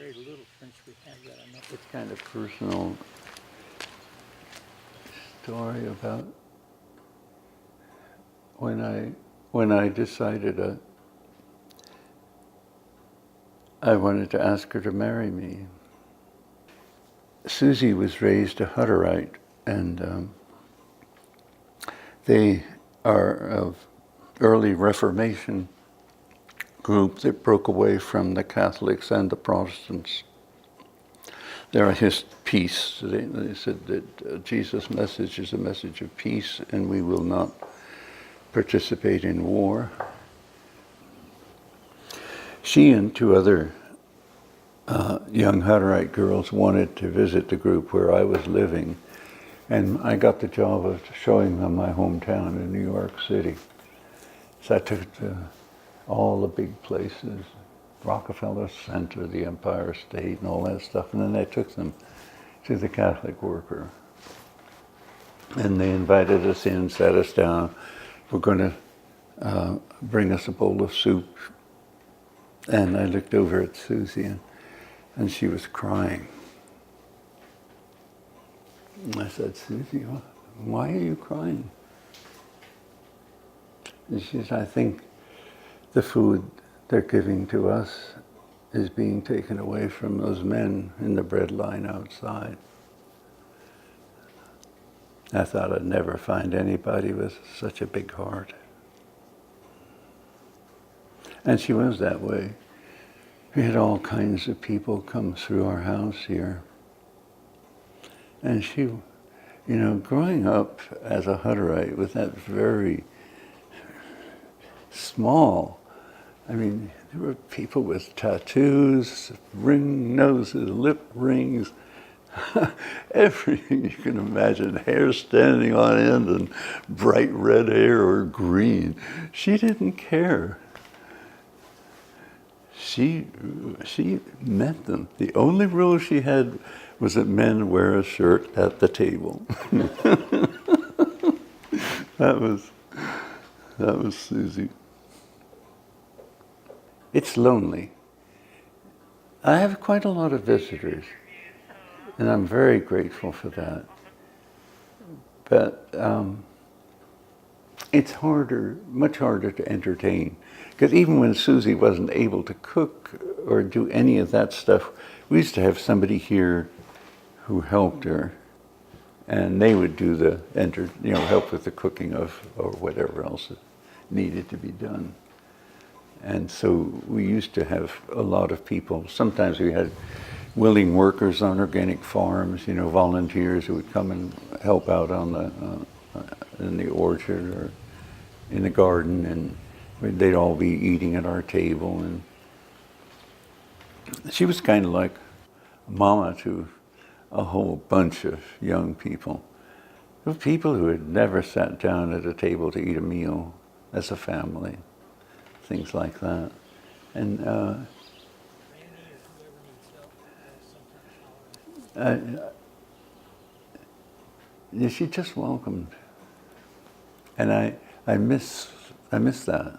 very little since we had that. I know. It's kind of personal story about when I decided I wanted to ask her to marry me. Susie was raised a Hutterite, and they are of early Reformation group that broke away from the Catholics and the Protestants. They're his peace. They said that Jesus' message is a message of peace, and we will not participate in war. She and two other young Hutterite girls wanted to visit the group where I was living, and I got the job of showing them my hometown in New York City. So I took to all the big places, Rockefeller Center, the Empire State, and all that stuff, and then I took them to the Catholic Worker. And they invited us in, sat us down. We're going to bring us a bowl of soup. And I looked over at Susie, and she was crying. And I said, Susie, why are you crying? And she said, I think the food they're giving to us is being taken away from those men in the bread line outside. I thought I'd never find anybody with such a big heart. And she was that way. We had all kinds of people come through our house here. And she, you know, growing up as a Hutterite with that very small, I mean, there were people with tattoos, ring noses, lip rings, everything you can imagine, hair standing on end and bright red hair or green. She didn't care. She met them. The only rule she had was that men wear a shirt at the table. That was Susie. It's lonely. I have quite a lot of visitors, and I'm very grateful for that. But it's harder, much harder to entertain. Because even when Susie wasn't able to cook or do any of that stuff, we used to have somebody here who helped her, and they would do the help with the cooking of or whatever else needed to be done. And so we used to have a lot of people. Sometimes we had willing workers on organic farms, volunteers who would come and help out on in the orchard or in the garden, and they'd all be eating at our table. And she was kind of like mama to a whole bunch of young people. There were people who had never sat down at a table to eat a meal as a family, things like that. And she just welcomed, and I miss that.